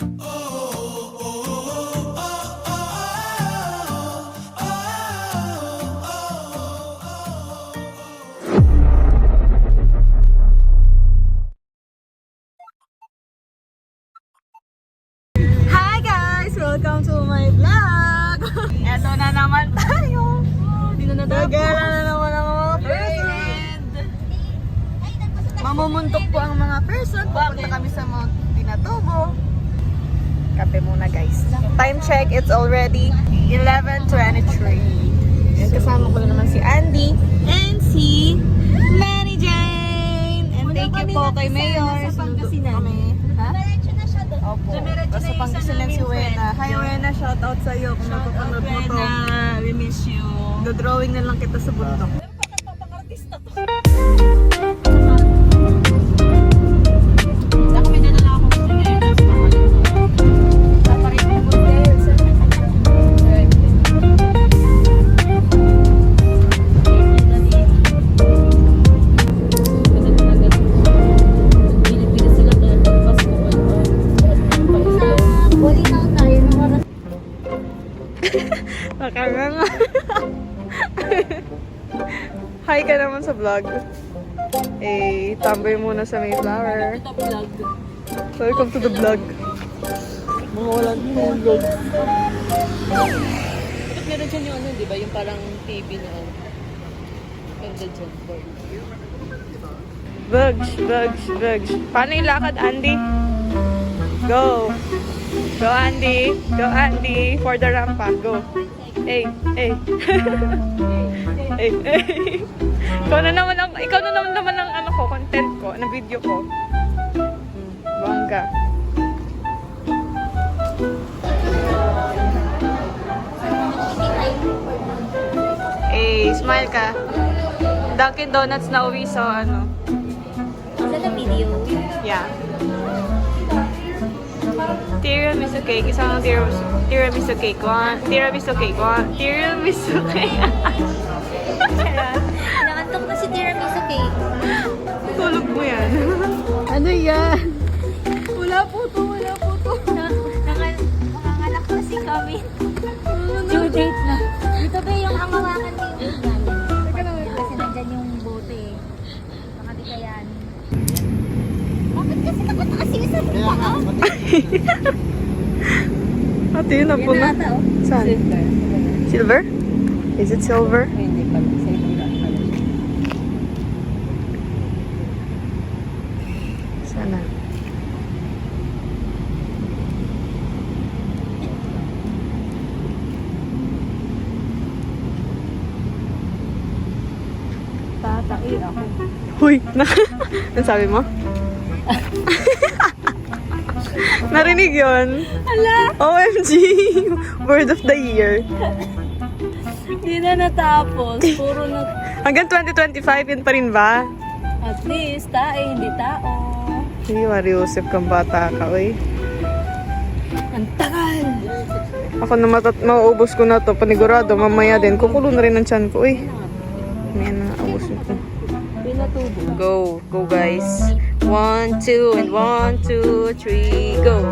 Hi guys! Welcome to my vlog! Eto na naman tayo! Nagala na naman ang mga person! Mamumuntok po ang mga person. Pupunta kami sa Mount Pinatubo. Kape muna guys. Time check, it's already 11:23. And kasama ko na naman si Andy and si Mary Jane! And thank you po kay Mayor. Sinundot kami. Ha? Opo. Basta Pangasinan si Wena. Hi Wena, shout out sa iyo kung napapanood mo to. We miss you. Do-drawing na lang kita sa bundok. Papang-artista to. Kami na lang ako sa ngayon. Paparit mo model. Nakanganga. Hi ka naman sa vlog. Eh, tambay muna sa Mayflower. Welcome to the vlog. Mga walang vlog. Bakit meron dyan yung ano, di ba? Yung parang TV na ano. Ganda dyan. Vlogs, vlogs, vlogs. Paano yung lakad, Andy? Go! Go, Andy! Go, Andy! For the rampa. Go! Hey! Hey! Hey! Hey! Ikaw na naman ang ano ko, content ko, ng video ko. Bongga. Eh, smile ka. Dunkin Donuts na uwi sa ano. Sa the video. Yeah. Tiramisu cake. Isang tiramisu cake. Tiramisu cake. Tiramisu cake. Nakantok na si tiramisu cake. Tulog mo yan. Ano yan? Wala po to. Nakanganak na si kami. Due date na. Dito ba yung angawakan ni Ugan? Kasi nandyan yung bote. Baka di kayan. Bakit kasi nakataas yung isang paa? Ate, yun na po na. Saan? Silver? Is it silver? Hindi pala. Silver lang pala. Sana. Tatai ako. Huy! Ano sabi mo? Narinig yun? Ala! OMG! Word of the year. Hindi na natapos. Puro na... Hanggang 2025, yun pa rin ba? At least, tae, hindi tao. Hindi, Mariusip kang bata ka, uy. Ang tagal! Ako na mauubos ko na to, panigurado, mamaya din. Kukulo na rin ang tiyan ko, uy. May na, ubusin ko. Pinatubo. Go, go guys. 1, 2, and 1, 2, 3, go.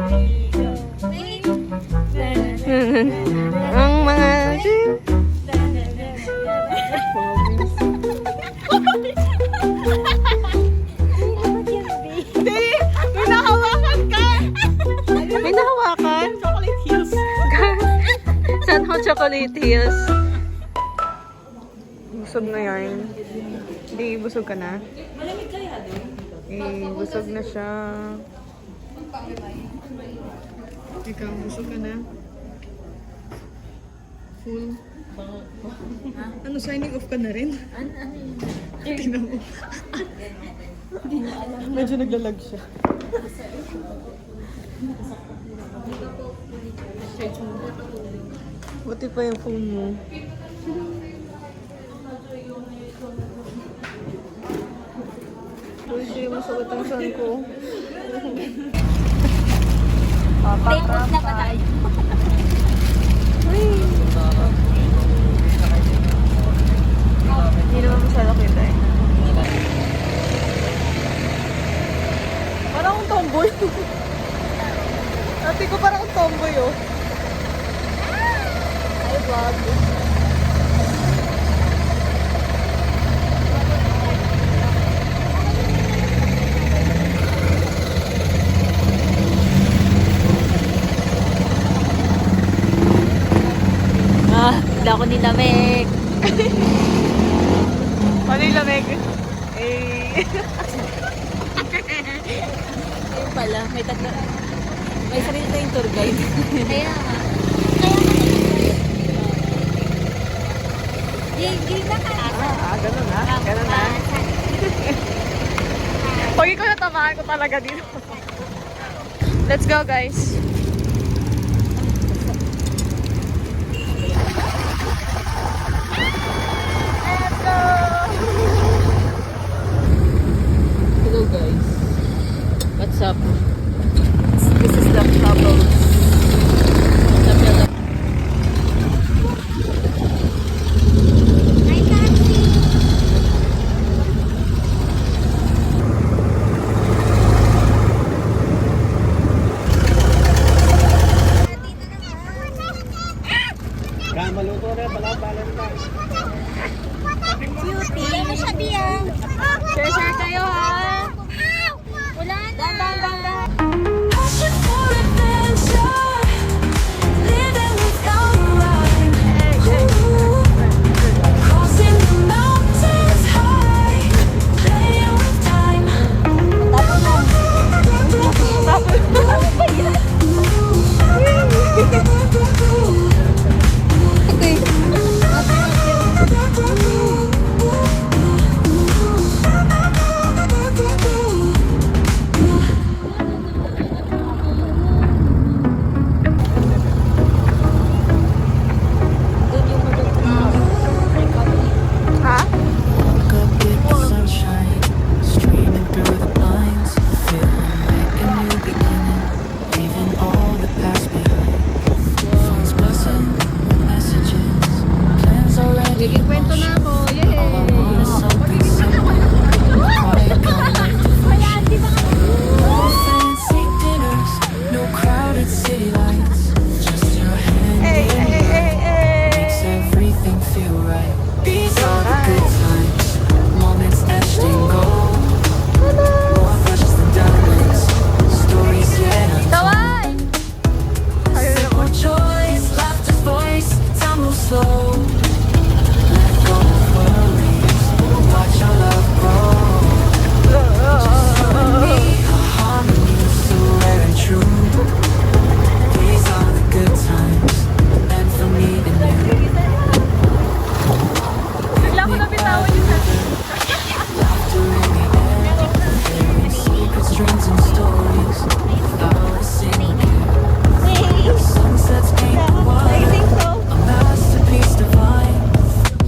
Ang mga... Hindi! May nahawakan ka! May nahawakan? Chocolate Hills. San ho Chocolate Hills? Busog na yan. Hindi, busog ka na. Malamig kaya doon? Eh, busog na siya. Ikaw, busog ka na. Full. Ano, signing off ka na rin? Ano yun? Tingnan mo. Medyo naglalag siya. Buti pa yung phone mo. Uy, di masakit ang son ko. Take off na ba tayo? Hindi naman masyado kita eh. Parang akong tomboy. At Ate ko parang tomboy oh. Ay, vlog. Bigla ko nilamig. Paano yung lamig? Eh. Ayun pala, may sarili tayong tour guide. Kaya nga. Di na ka. Ganun na. Ganun na. Pag ikaw natamaan ko talaga dito. Let's go, guys. Let's go! Hello guys. What's up? This is the trouble. Ay, Tati. Maluto na, balang-balang na. Cutie. Ano siya, Bia? Share kayo, ha? Wala na. Dan. Passion for adventure, living without a rhyme. Ooh, crossing the mountains high, playing with time. Ha? Woke up with the sunshine streaming through the blinds, feeling like a new beginning, leaving all the past behind. Phone's buzzing with messages, plans already in motion. All I want is something simple, quiet kind of devotion. No fancy dinners, no crowded city lights, just your hand in mine makes everything feel right. These are the good times, moments etched in gold, more precious than diamonds, stories yet untold. Simple joys, laughter's voice, time moves slow. Let go of worries, watch our love grow. Just you and me, a harmony so rare and true. These are the good times, meant for me and you. Bigla ko nabitawan yung Laughter in the air, sharing secrets, dreams and stories. Without a single care. Sunsets paint the water, a masterpiece divine.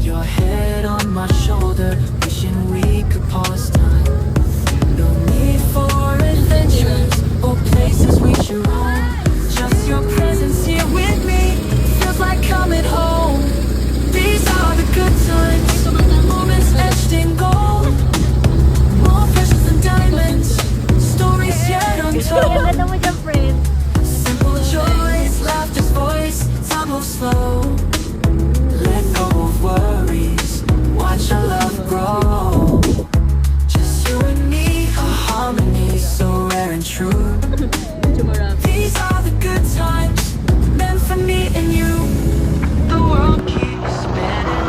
Your head on my shoulder, wishing we could pause time. No need for adventures or places we should roam. Just your presence here with me feels like coming home. These are the good times, moments etched in gold, more precious than diamonds, stories yet untold. Ganda mo dyan, friend. Simple joys, laughter's voice, time moves slow. Let go of worries, watch our love grow. Just you and me, a harmony so rare and true. These are the good times, meant for me and you. The world keeps spinning,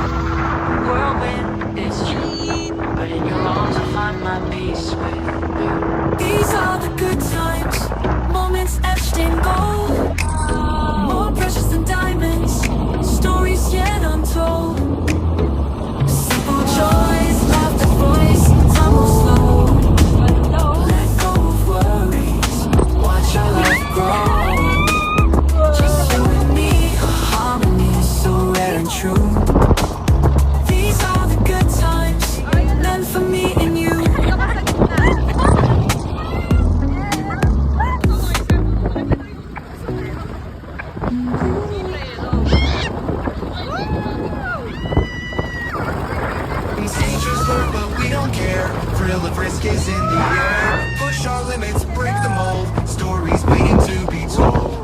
whirlwind is true, but in your arms I find my peace with you. These are the good times, moments etched in gold, more precious than diamonds, stories yet untold. Simple joys, laughter's voice, time will slow. Let go of worries, watch our love grow. Just you and me, a harmony so rare and true. These are the good times, meant for me and you. These dangers lurk, but we don't care. Thrill of risk is in the air. Push our limits, break the mold. Stories waiting to be told.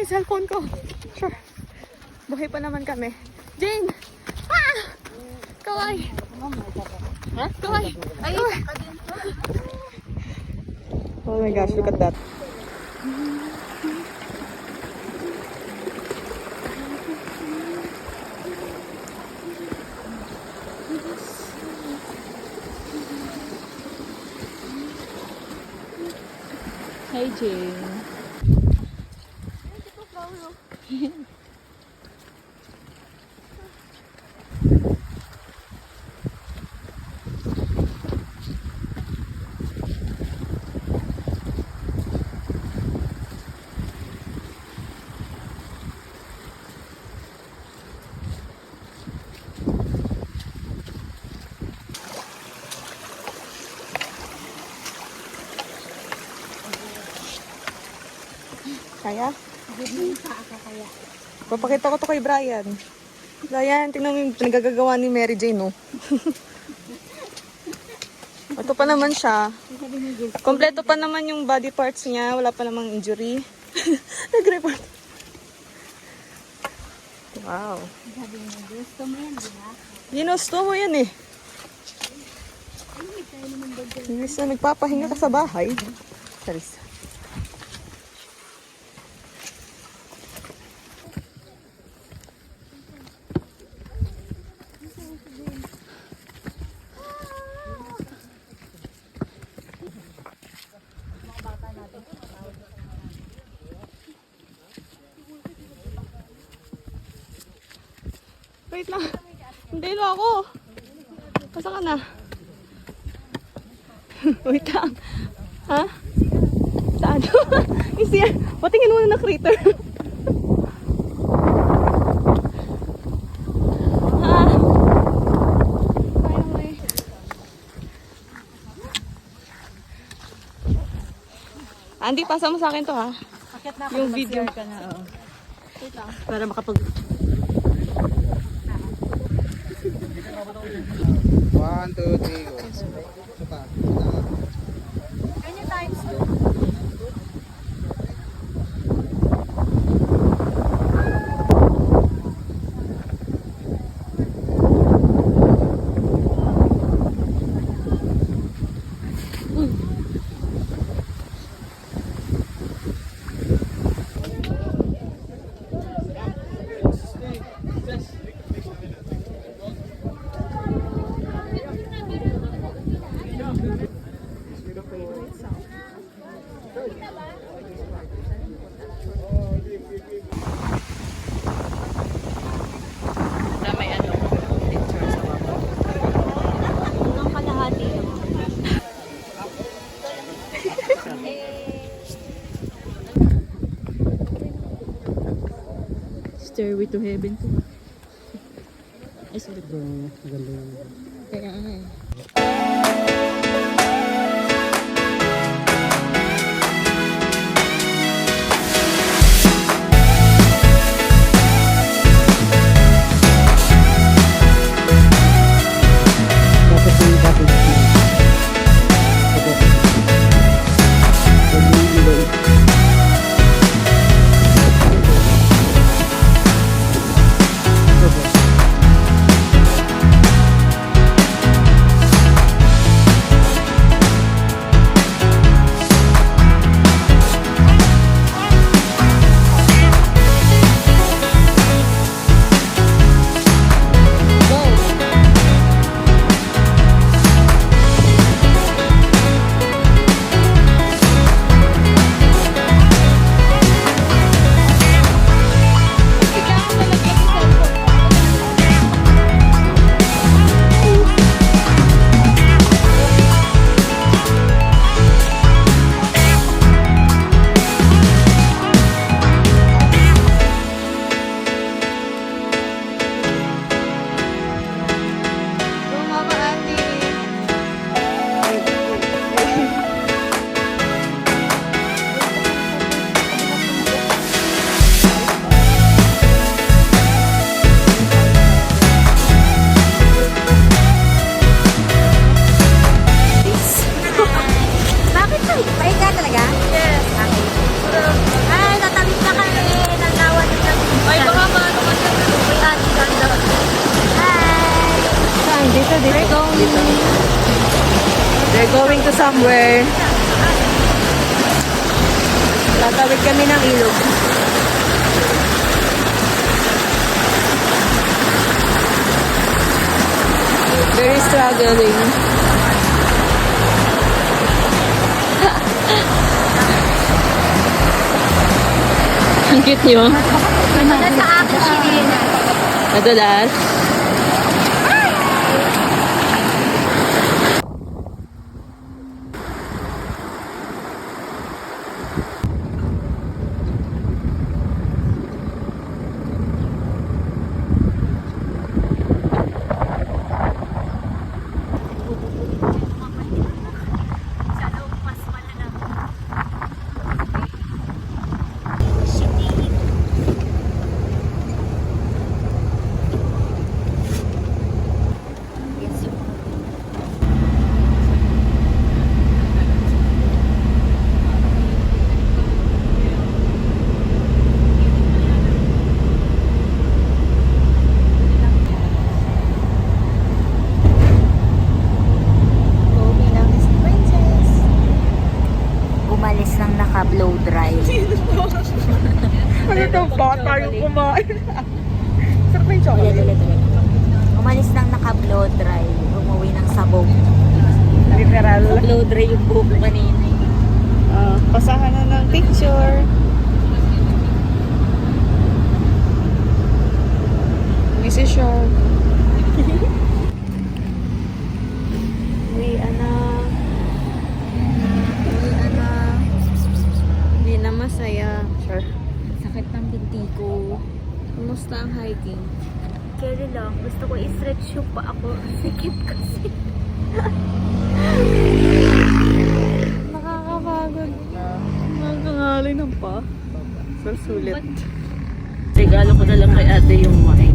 yung cellphone ko. Sure. Buhay pa naman kami. Jane! Ah! Kaway! Ha? Kaway! Ay! Oh my gosh, look at that. Hi, Jane. Kaya? Papakita ko to kay Brian. Brian, tingnan mo yung nagagagawa ni Mary Jane, no? Ito pa naman siya. Kompleto pa naman yung body parts niya. Wala pa namang injury. Nag-report. Wow. Sabi mo, gusto mo yan, di ba? Ginusto mo yan eh. Imbis na nagpapahinga ka sa bahay. Charis. Wait lang. Hindi na ako. Pasa ka na. Wait lang. Ha? Saan? Isiya. Patingin mo na critter. Ha? Sayang eh. Andy, pasa mo sa akin to ha. Akit na Yung video. ka na, oo. Para makapag... 1, 2, 3, go. Suka. Na may ano, picture sa baba. Ang kalahati lang. Stairway to heaven to. Ay, sorry. Kaya nga eh. We're going to somewhere. Tatawid kami ng ilog. Very struggling. Ang cute niyo. Wala sa akin si Lina. Madalas. Umalis ng naka-blow dry. Ano daw ba tayo kumain? Sarap na yung chocolate. Umalis ng naka-blow dry. Umuwi ng sabog. Literal. Blow dry yung buhok ko kanina. Pasahan na ng picture. This is your... Uy, anak. Uy, anak. Hindi na masaya. Sure. Sakit ng binti ko. Kumusta ang hiking? Kaya lang, gusto ko i-stretch yung pa ako. Sikip kasi. Nakakapagod. Nakakangalay ng pa. So, sulit. Regalo ko na lang kay ate yung wine.